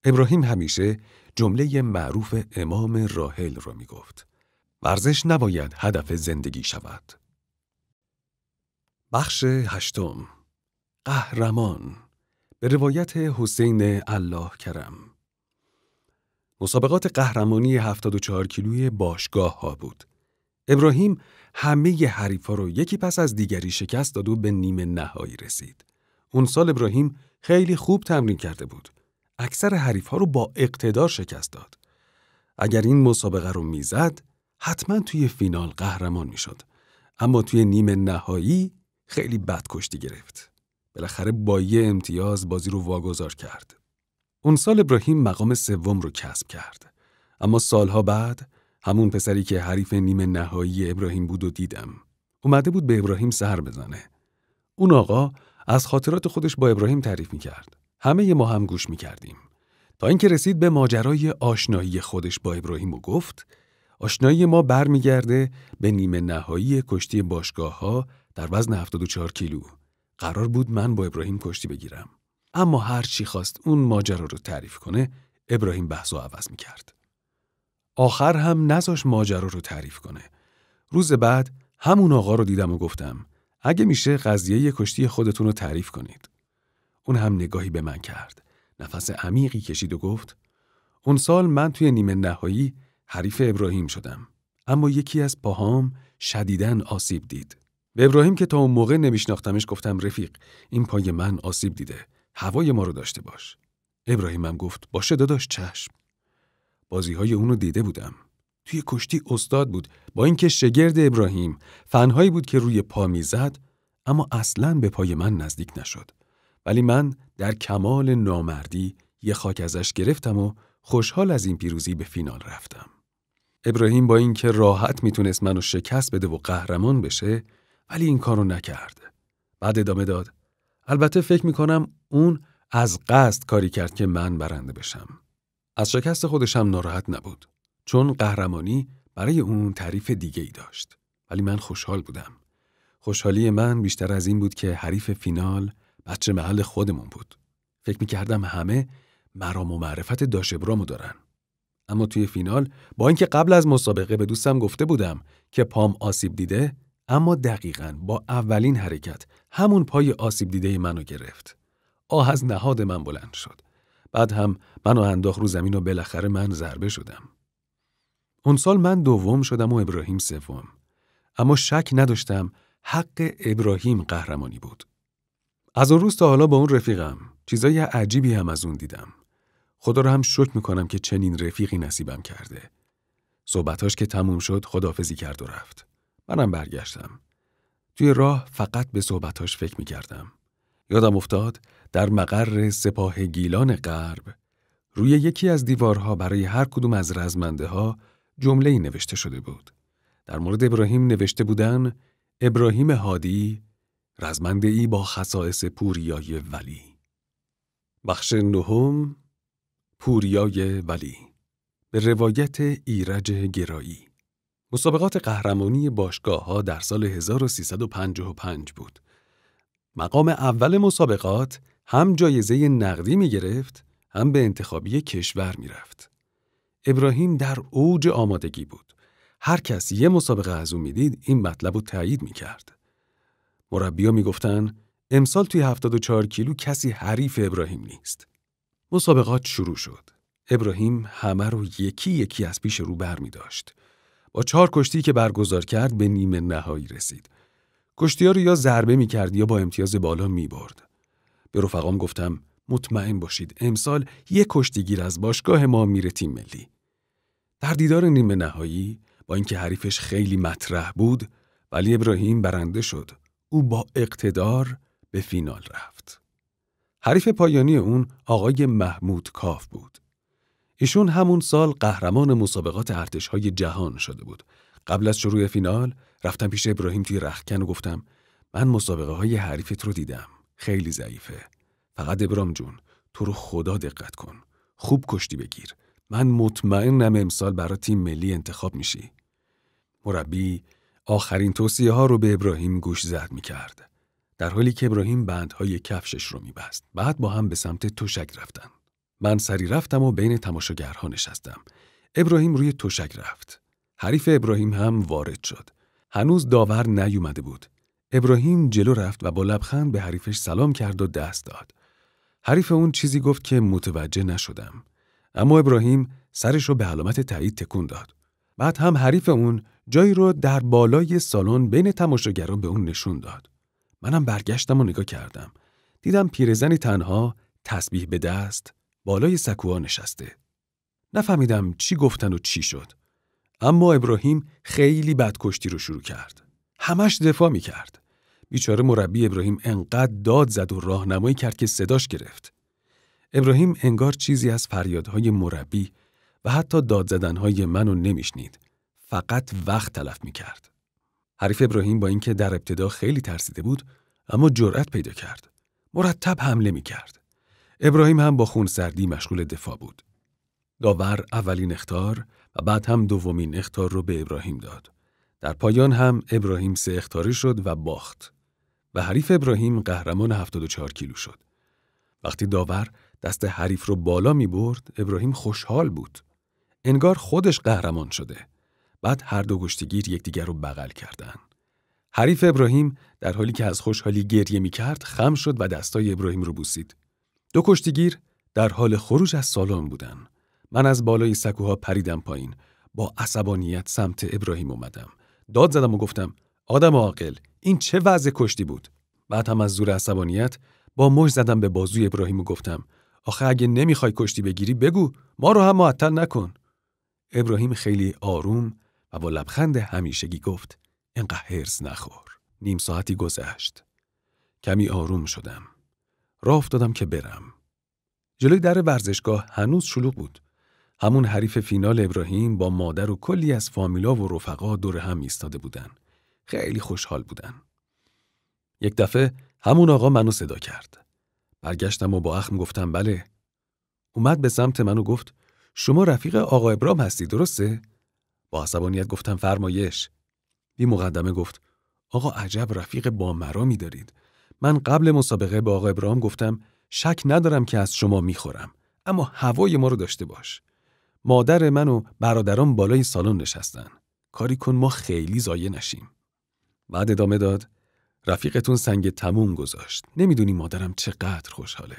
ابراهیم همیشه جمله معروف امام راحل رو میگفت. ورزش نباید هدف زندگی شود. بخش 8. قهرمان به روایت حسین الله کرم. مسابقات قهرمانی 74 کیلویی باشگاه ها بود. ابراهیم همه حریفا رو یکی پس از دیگری شکست داد و به نیمه نهایی رسید. اون سال ابراهیم خیلی خوب تمرین کرده بود. اکثر حریفا رو با اقتدار شکست داد. اگر این مسابقه رو میزد، حتما توی فینال قهرمان میشد. اما توی نیمه نهایی خیلی بد کشتی گرفت. بالاخره با یه امتیاز بازی رو واگذار کرد. اون سال ابراهیم مقام سوم رو کسب کرد. اما سالها بعد همون پسری که حریف نیمه نهایی ابراهیم بود و دیدم. اومده بود به ابراهیم سر بزنه. اون آقا از خاطرات خودش با ابراهیم تعریف میکرد. همه ما هم گوش میکردیم. تا اینکه رسید به ماجرای آشنایی خودش با ابراهیم و گفت آشنایی ما برمیگرده به نیمه نهایی کشتی باشگاه‌ها در وزن 74 کیلو. قرار بود من با ابراهیم کشتی بگیرم. اما هر چی خواست اون ماجرا رو تعریف کنه، ابراهیم بحثو عوض میکرد. آخر هم نذاش ماجرا رو تعریف کنه. روز بعد همون آقا رو دیدم و گفتم اگه میشه قضیه کشتی خودتون رو تعریف کنید. اون هم نگاهی به من کرد. نفس عمیقی کشید و گفت اون سال من توی نیمه نهایی حریف ابراهیم شدم. اما یکی از پاهام شدیداً آسیب دید. به ابراهیم که تا اون موقع نمیشناختمش گفتم رفیق این پای من آسیب دیده. هوای ما رو داشته باش. ابراهیمم گفت باشه داداش چشم. بازی‌های اونو دیده بودم. توی کشتی استاد بود. با اینکه شگرد ابراهیم فنهایی بود که روی پا میزد اما اصلاً به پای من نزدیک نشد. ولی من در کمال نامردی یه خاک ازش گرفتم و خوشحال از این پیروزی به فینال رفتم. ابراهیم با اینکه راحت میتونست منو شکست بده و قهرمان بشه ولی این کارو نکرد. بعد ادامه داد البته فکر میکنم اون از قصد کاری کرد که من برنده بشم. از شکست خودشم ناراحت نبود چون قهرمانی برای اون تعریف دیگه‌ای داشت. ولی من خوشحال بودم. خوشحالی من بیشتر از این بود که حریف فینال بچه محل خودمون بود. فکر میکردم همه مرام و معرفت داش ابرامو دارن. اما توی فینال با اینکه قبل از مسابقه به دوستم گفته بودم که پام آسیب دیده اما دقیقاً با اولین حرکت همون پای آسیب دیده منو گرفت. آه از نهاد من بلند شد. بعد هم منو انداخت رو زمین و بالاخره من ضربه شدم. اون سال من دوم شدم و ابراهیم سوم. اما شک نداشتم حق ابراهیم قهرمانی بود. از اون روز تا حالا با اون رفیقم چیزای عجیبی هم از اون دیدم. خدا رو هم شکر میکنم که چنین رفیقی نصیبم کرده. صحبتاش که تموم شد خداحافظی کرد و رفت. منم برگشتم. توی راه فقط به صحبتاش فکر میکردم. یادم افتاد در مقر سپاه گیلان غرب روی یکی از دیوارها برای هر کدوم از رزمنده ها جمله‌ای نوشته شده بود. در مورد ابراهیم نوشته بودن ابراهیم هادی رزمنده‌ای با خصائص پوریای ولی. بخش نهم پوریای ولی به روایت ایرج گرایی. مسابقات قهرمانی باشگاه‌ها در سال 1355 بود. مقام اول مسابقات هم جایزه نقدی می گرفت هم به انتخابی کشور می رفت. ابراهیم در اوج آمادگی بود. هر کس یه مسابقه از اون می دید این مطلب رو تایید می کرد. مربی‌ها می گفتن امسال توی 74 کیلو کسی حریف ابراهیم نیست. مسابقات شروع شد. ابراهیم همه رو یکی یکی از پیش رو بر می داشت. با 4 کشتی که برگزار کرد به نیمه نهایی رسید. کشتی‌ها رو یا ضربه می کرد یا با امتیاز بالا می برد. به رفقام گفتم مطمئن باشید امسال یک کشتیگیر از باشگاه ما میره تیم ملی. در دیدار نیمه نهایی با اینکه حریفش خیلی مطرح بود ولی ابراهیم برنده شد. او با اقتدار به فینال رفت. حریف پایانی اون آقای محمود کاف بود. ایشون همون سال قهرمان مسابقات ارتش‌های جهان شده بود. قبل از شروع فینال رفتم پیش ابراهیم توی رختکن و گفتم من مسابقه های حریفت رو دیدم. خیلی ضعیفه. فقط ابراهیم جون تو رو خدا دقت کن. خوب کشتی بگیر. من مطمئنم امسال برای تیم ملی انتخاب میشی. مربی آخرین توصیه ها رو به ابراهیم گوش زد میکرد. در حالی که ابراهیم بندهای کفشش رو میبست. بعد با هم به سمت تشک رفتن. من سری رفتم و بین تماشاگرها نشستم. ابراهیم روی تشک رفت. حریف ابراهیم هم وارد شد. هنوز داور نیومده بود. ابراهیم جلو رفت و با لبخند به حریفش سلام کرد و دست داد. حریف اون چیزی گفت که متوجه نشدم. اما ابراهیم سرش رو به علامت تایید تکون داد. بعد هم حریف اون جایی رو در بالای سالن بین تماشاگران به اون نشون داد. منم برگشتم و نگاه کردم. دیدم پیرزنی تنها، تسبیح به دست، بالای سکوها نشسته. نفهمیدم چی گفتن و چی شد. اما ابراهیم خیلی بد کشتی رو شروع کرد. همش دفاع می‌کرد. بیچاره مربی ابراهیم انقدر داد زد و راهنمایی کرد که صداش گرفت. ابراهیم انگار چیزی از فریادهای مربی و حتی داد زدنهای منو نمیشنید. فقط وقت تلف می‌کرد. حریف ابراهیم با اینکه در ابتدا خیلی ترسیده بود، اما جرأت پیدا کرد. مرتب حمله می‌کرد. ابراهیم هم با خونسردی مشغول دفاع بود. داور اولین اخطار و بعد هم دومین اخطار رو به ابراهیم داد. در پایان هم ابراهیم 3 اخطاری شد و باخت. و حریف ابراهیم قهرمان 74 کیلو شد. وقتی داور دست حریف رو بالا می برد، ابراهیم خوشحال بود. انگار خودش قهرمان شده. بعد هر دو کشتیگیر یکدیگر رو بغل کردن. حریف ابراهیم در حالی که از خوشحالی گریه می کرد، خم شد و دستای ابراهیم رو بوسید. 2 کشتیگیر در حال خروج از سالن بودن. من از بالای سکوها پریدم پایین. با عصبانیت سمت ابراهیم اومدم. داد زدم و گفتم: آدم عاقل، این چه وضع کشتی بود؟ بعد هم از زور عصبانیت با مشت زدم به بازوی ابراهیم و گفتم: آخه اگه نمیخوای کشتی بگیری بگو، ما رو هم معطل نکن. ابراهیم خیلی آروم و با لبخند همیشگی گفت: اینقدر هرس نخور. نیم ساعتی گذشت. کمی آروم شدم. راه افتادم که برم. جلوی در ورزشگاه هنوز شلوغ بود. همون حریف فینال ابراهیم با مادر و کلی از فامیلا و رفقا دور هم ایستاده بودن. خیلی خوشحال بودن. یک دفعه همون آقا منو صدا کرد. برگشتم و با اخم گفتم: بله. اومد به سمت من و گفت: شما رفیق آقا ابراهیم هستی، درسته؟ با عصبانیت گفتم: فرمایش. بی مقدمه گفت: آقا عجب رفیق با مرامی دارید. من قبل مسابقه به آقا ابراهیم گفتم شک ندارم که از شما میخورم، اما هوای ما رو داشته باش. مادر من و برادرام بالای سالن نشستن. کاری کن ما خیلی ضایع نشیم. بعد ادامه داد: رفیقتون سنگ تموم گذاشت. نمیدونی مادرم چقدر خوشحاله.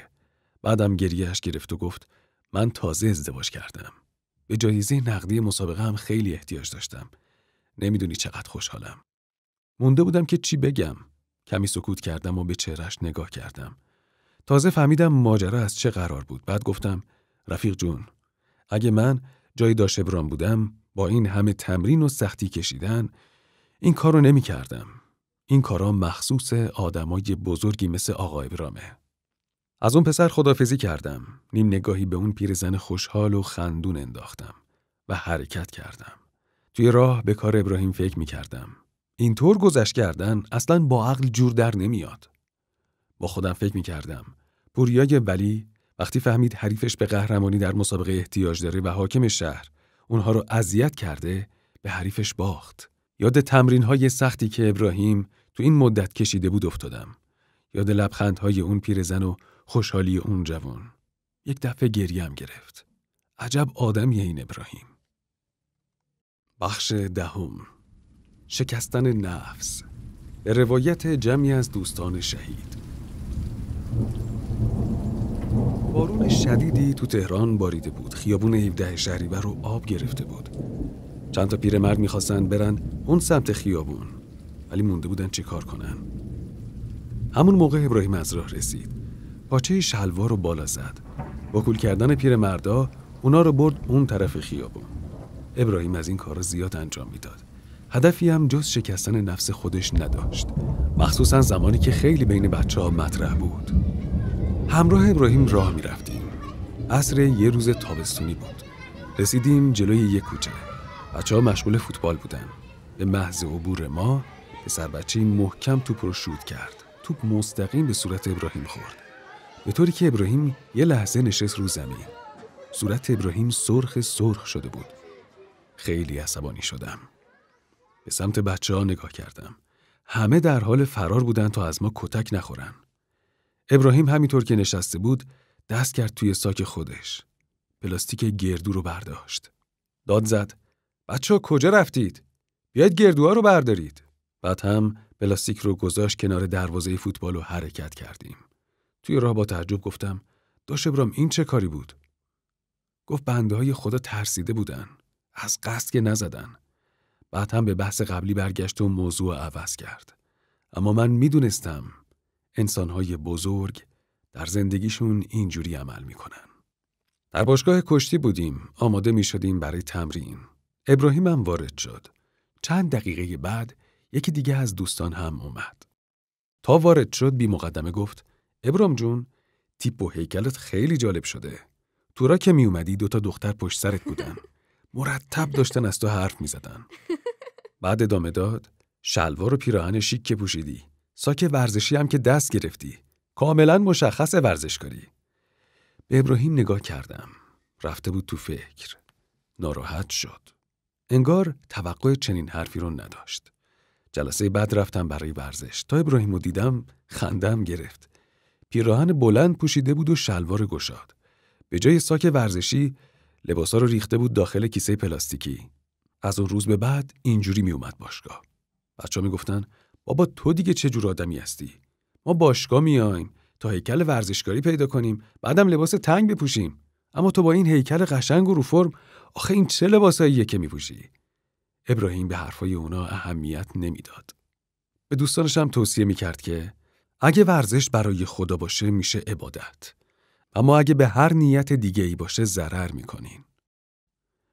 بعدم گریهش گرفت و گفت: من تازه ازدواج کردم. به جایزه نقدی مسابقه هم خیلی احتیاج داشتم. نمیدونی چقدر خوشحالم. مونده بودم که چی بگم. کمی سکوت کردم و به چهرش نگاه کردم. تازه فهمیدم ماجرا از چه قرار بود. بعد گفتم: رفیق جون، اگه من جای داش ابراهیم بودم، با این همه تمرین و سختی کشیدن، این کارو نمی کردم. این کارا مخصوص آدمای بزرگی مثل آقا ابراهیمه. از اون پسر خداحافظی کردم. نیم نگاهی به اون پیرزن خوشحال و خندون انداختم و حرکت کردم. توی راه به کار ابراهیم فکر می کردم. اینطور گذشت کردن اصلاً با عقل جور در نمیاد. با خودم فکر می کردم. پوریای ولی وقتی فهمید حریفش به قهرمانی در مسابقه احتیاج داره و حاکم شهر اونها رو اذیت کرده، به حریفش باخت. یاد تمرین‌های سختی که ابراهیم تو این مدت کشیده بود افتادم. یاد لبخندهای اون پیرزن و خوشحالی اون جوان. یک دفعه گریم گرفت. عجب آدمیه این ابراهیم. بخش 10. شکستن نفس. به روایت جمعی از دوستان شهید. بارون شدیدی تو تهران باریده بود. خیابون 17 شهریور رو آب گرفته بود. چند تا پیرمرد می‌خواستن برن اون سمت خیابون، ولی مونده بودن چی کار کنن. همون موقع ابراهیم از راه رسید. پاچه شلوار رو بالا زد. با کول کردن پیرمردا اونا رو برد اون طرف خیابون. ابراهیم از این کارا زیاد انجام میداد. هدفی هم جز شکستن نفس خودش نداشت، مخصوصا زمانی که خیلی بین بچه‌ها مطرح بود. همراه ابراهیم راه می‌رفتیم. عصر یه روز تابستونی بود. رسیدیم جلوی یک کوچه. بچه‌ها مشغول فوتبال بودن. به محض عبور ما، پسر بچه‌ای محکم توپ رو شوت کرد. توپ مستقیم به صورت ابراهیم خورد. به طوری که ابراهیم یه لحظه نشست رو زمین. صورت ابراهیم سرخ شده بود. خیلی عصبانی شدم. به سمت بچه‌ها نگاه کردم. همه در حال فرار بودن تا از ما کتک نخورن. ابراهیم همینطور که نشسته بود، دست کرد توی ساک خودش. پلاستیک گردو رو برداشت. داد زد: بچه‌ها کجا رفتید؟ بیاید گردوها رو بردارید. بعد هم پلاستیک رو گذاشت کنار دروازه فوتبال و حرکت کردیم. توی راه با تعجب گفتم: داش ابراهیم این چه کاری بود؟ گفت بنده های خدا ترسیده بودن. از قصد که نزدن. بعد هم به بحث قبلی برگشت و موضوع عوض کرد. اما من میدونستم انسانهای بزرگ در زندگیشون اینجوری عمل میکنن. در باشگاه کشتی بودیم. آماده میشدیم برای تمرین. ابراهیم هم وارد شد. چند دقیقه بعد یکی دیگه از دوستان هم اومد. تا وارد شد بی مقدمه گفت ابرام جون، تیپ و هیکلت خیلی جالب شده. تو را که می اومدی 2 دختر پشت سرت بودن. مرتب داشتن از تو حرف می زدن. بعد ادامه داد شلوار و پیراهن شیک که پوشیدی. ساک ورزشی هم که دست گرفتی. کاملا مشخص ورزشکاری. به ابراهیم نگاه کردم. رفته بود تو فکر. ناراحت شد. انگار توقع چنین حرفی رو نداشت. جلسه بعد رفتم برای ورزش. تا ابراهیمو دیدم خندم گرفت. پیراهن بلند پوشیده بود و شلوار گشاد. به جای ساک ورزشی لباسا رو ریخته بود داخل کیسه پلاستیکی. از اون روز به بعد اینجوری می اومد باشگاه. بچه‌ها میگفتن بابا تو دیگه چه جور آدمی هستی؟ ما باشگاه میایم تا هیکل ورزشکاری پیدا کنیم، بعدم لباس تنگ بپوشیم. اما تو با این هیکل قشنگ و رو فرم، آخه این چه لباساییه که میپوشی؟ ابراهیم به حرفای اونا اهمیت نمیداد. به دوستانش هم توصیه میکرد که اگه ورزش برای خدا باشه میشه عبادت. اما اگه به هر نیت دیگه ای باشه ضرر میکنین.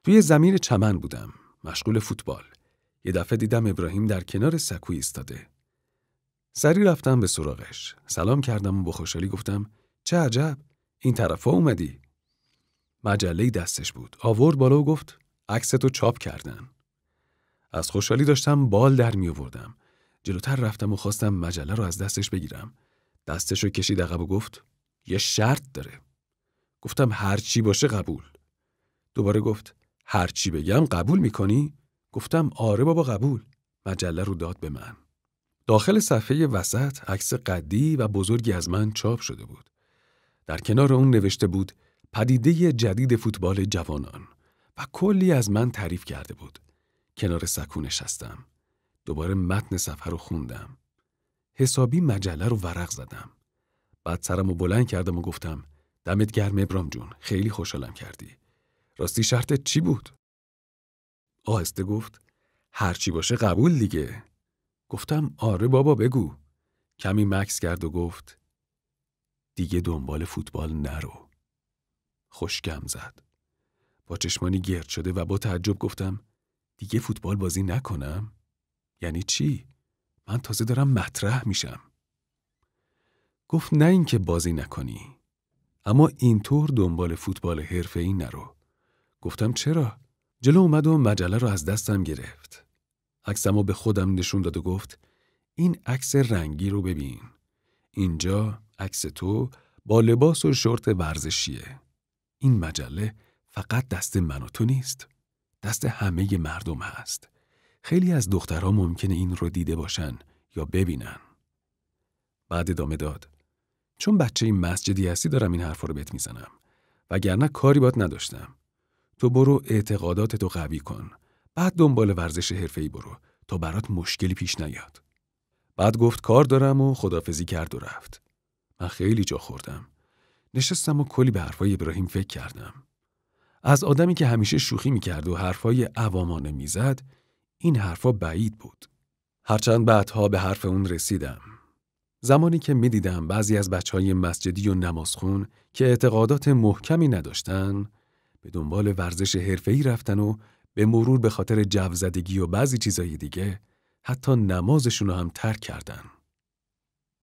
توی زمین چمن بودم، مشغول فوتبال. یه دفعه دیدم ابراهیم در کنار سکوی ایستاده. سری رفتم به سراغش. سلام کردم و با خوشحالی گفتم چه عجب، این طرفا اومدی؟ مجله دستش بود. آورد بالا و گفت عکستو چاپ کردن. از خوشحالی داشتم بال در می آوردم. جلوتر رفتم و خواستم مجله رو از دستش بگیرم. دستشو کشید عقب و گفت یه شرط داره. گفتم هر چی باشه قبول. دوباره گفت هر چی بگم قبول میکنی؟ گفتم آره بابا قبول. مجله رو داد به من. داخل صفحه وسط عکس قدی و بزرگی از من چاپ شده بود. در کنار اون نوشته بود پدیده جدید فوتبال جوانان و کلی از من تعریف کرده بود. کنار سکو نشستم. دوباره متن صفحه رو خوندم. حسابی مجله رو ورق زدم. بعد سرمو بلند کردم و گفتم دمت گرم ابرام جون، خیلی خوشحالم کردی. راستی شرطت چی بود؟ آهسته گفت هر چی باشه قبول دیگه. گفتم آره بابا بگو. کمی مکث کرد و گفت دیگه دنبال فوتبال نرو. خوشگم زد. با چشمانی گرد شده و با تعجب گفتم دیگه فوتبال بازی نکنم؟ یعنی چی؟ من تازه دارم مطرح میشم. گفت نه اینکه بازی نکنی، اما اینطور دنبال فوتبال حرفه‌ای نرو. گفتم چرا؟ جلو اومد و مجله رو از دستم گرفت. عکسمو به خودم نشون داد و گفت این عکس رنگی رو ببین. اینجا عکس تو با لباس و شورت ورزشیه. این مجله فقط دست من و تو نیست. دست همه مردم هست. خیلی از دخترها ممکنه این رو دیده باشن یا ببینن. بعد ادامه داد چون بچه این مسجدی هستی دارم این حرفا رو بهت میزنم. وگرنه کاری باهات نداشتم. تو برو اعتقاداتتو قوی کن. بعد دنبال ورزش حرفه‌ای برو تا برات مشکلی پیش نیاد. بعد گفت کار دارم و خداحافظی کرد و رفت. من خیلی جا خوردم. نشستم و کلی به حرفای ابراهیم فکر کردم. از آدمی که همیشه شوخی میکرد و حرفای عوامانه میزد، این حرفا بعید بود. هرچند بعدها به حرف اون رسیدم. زمانی که میدیدم بعضی از بچهای مسجدی و نمازخون که اعتقادات محکمی نداشتن، به دنبال ورزش حرفه‌ای رفتن و به مرور به خاطر جو زدگی و بعضی چیزای دیگه حتی نمازشون رو هم ترک کردن.